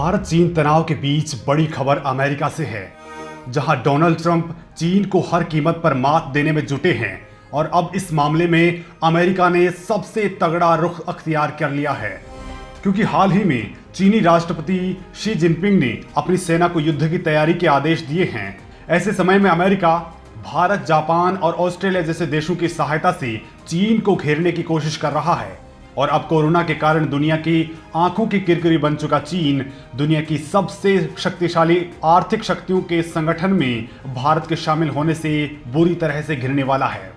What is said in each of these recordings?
भारत चीन तनाव के बीच बड़ी खबर अमेरिका से है, जहां डोनाल्ड ट्रंप चीन को हर कीमत पर मात देने में जुटे हैं और अब इस मामले में अमेरिका ने सबसे तगड़ा रुख अख्तियार कर लिया है, क्योंकि हाल ही में चीनी राष्ट्रपति शी जिनपिंग ने अपनी सेना को युद्ध की तैयारी के आदेश दिए हैं। ऐसे समय में अमेरिका भारत, जापान और ऑस्ट्रेलिया जैसे देशों की सहायता से चीन को घेरने की कोशिश कर रहा है और अब कोरोना के कारण दुनिया की आंखों की किरकिरी बन चुका चीन दुनिया की सबसे शक्तिशाली आर्थिक शक्तियों के संगठन में भारत के शामिल होने से बुरी तरह से घिरने वाला है।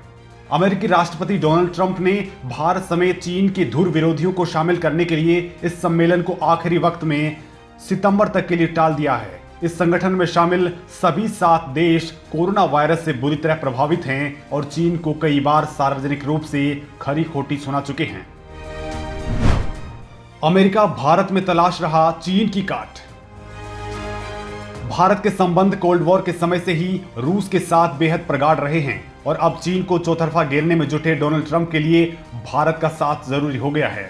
अमेरिकी राष्ट्रपति डोनाल्ड ट्रंप ने भारत समेत चीन के धुर विरोधियों को शामिल करने के लिए इस सम्मेलन को आखिरी वक्त में सितंबर तक के लिए टाल दिया है। इस संगठन में शामिल सभी 7 देश कोरोना वायरस से बुरी तरह प्रभावित हैं और चीन को कई बार सार्वजनिक रूप से खरी खोटी सुना चुके हैं। अमेरिका भारत में तलाश रहा चीन की काट। भारत के संबंध कोल्ड वॉर के समय से ही रूस के साथ बेहद प्रगाढ़ रहे हैं और अब चीन को चौतरफा घेरने में जुटे डोनाल्ड ट्रंप के लिए भारत का साथ जरूरी हो गया है।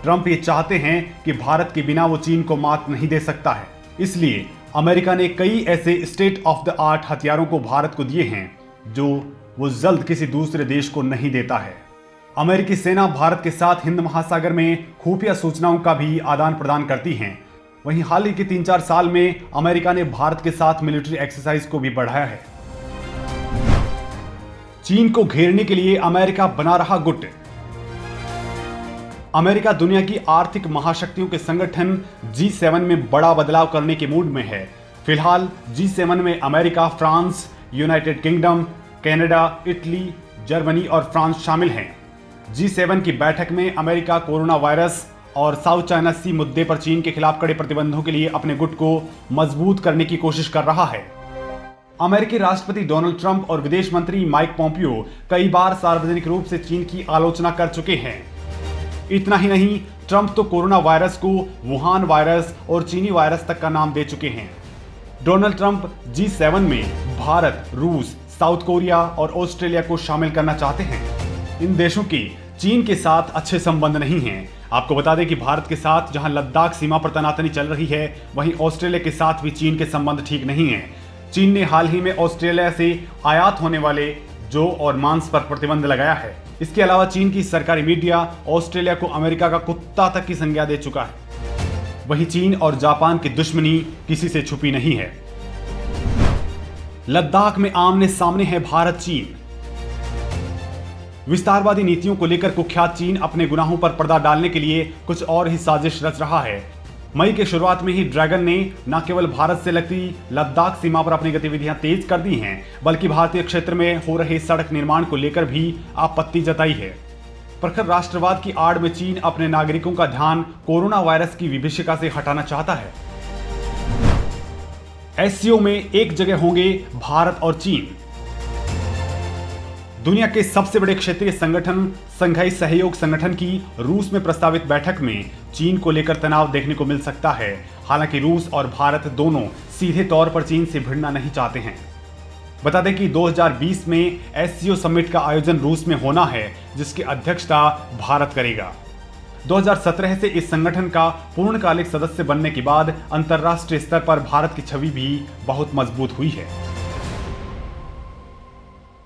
ट्रंप ये चाहते हैं कि भारत के बिना वो चीन को मात नहीं दे सकता है, इसलिए अमेरिका ने कई ऐसे स्टेट ऑफ द आर्ट हथियारों को भारत को दिए हैं जो वो जल्द किसी दूसरे देश को नहीं देता है। अमेरिकी सेना भारत के साथ हिंद महासागर में खुफिया सूचनाओं का भी आदान प्रदान करती है। वहीं हाल ही के 3-4 साल में अमेरिका ने भारत के साथ मिलिट्री एक्सरसाइज को भी बढ़ाया है। चीन को घेरने के लिए अमेरिका बना रहा गुट। अमेरिका दुनिया की आर्थिक महाशक्तियों के संगठन G7 में बड़ा बदलाव करने के मूड में है। फिलहाल G7 में America, France, United kingdom, Canada, Italy, Germany और फ्रांस शामिल हैं। G7 की बैठक में अमेरिका कोरोना वायरस और साउथ चाइना सी मुद्दे पर चीन के खिलाफ कड़े प्रतिबंधों के लिए अपने गुट को मजबूत करने की कोशिश कर रहा है। अमेरिकी राष्ट्रपति डोनाल्ड ट्रंप और विदेश मंत्री माइक पोम्पियो कई बार सार्वजनिक रूप से चीन की आलोचना कर चुके हैं। इतना ही नहीं, ट्रंप तो कोरोना वायरस को वुहान वायरस और चीनी वायरस तक का नाम दे चुके हैं। डोनाल्ड ट्रंप G7 में भारत, रूस, साउथ कोरिया और ऑस्ट्रेलिया को शामिल करना चाहते हैं। इन देशों की चीन के साथ अच्छे संबंध नहीं हैं। आपको बता दें कि भारत के साथ जहां लद्दाख सीमा पर तनातनी चल रही है, वहीं ऑस्ट्रेलिया के साथ भी चीन के संबंध ठीक नहीं हैं। चीन ने हाल ही में ऑस्ट्रेलिया से आयात होने वाले जौ और मांस पर प्रतिबंध लगाया है। इसके अलावा चीन की सरकारी मीडिया ऑस्ट्रेलिया को अमेरिका का कुत्ता तक की संज्ञा दे चुका है। वहीं चीन और जापान की दुश्मनी किसी से छुपी नहीं है। लद्दाख में आमने सामने है भारत चीन। विस्तारवादी नीतियों को लेकर कुख्यात चीन अपने गुनाहों पर पर्दा डालने के लिए कुछ और ही साजिश रच रहा है। मई के शुरुआत में ही ड्रैगन ने न केवल भारत से लगती लद्दाख सीमा पर अपनी गतिविधियां तेज कर दी हैं, बल्कि भारतीय क्षेत्र में हो रहे सड़क निर्माण को लेकर भी आपत्ति जताई है। प्रखर राष्ट्रवाद की आड़ में चीन अपने नागरिकों का ध्यान कोरोना वायरस की विभीषिका से हटाना चाहता है। एससीओ में एक जगह होंगे भारत और चीन। दुनिया के सबसे बड़े क्षेत्रीय संगठन संघाई सहयोग संगठन की रूस में प्रस्तावित बैठक में चीन को लेकर तनाव देखने को मिल सकता है। हालांकि रूस और भारत दोनों सीधे तौर पर चीन से भिड़ना नहीं चाहते हैं। बता दें कि 2020 में एससीओ समिट का आयोजन रूस में होना है, जिसकी अध्यक्षता भारत करेगा। 2017 से इस संगठन का पूर्णकालिक सदस्य बनने के बाद अंतर्राष्ट्रीय स्तर पर भारत की छवि भी बहुत मजबूत हुई है।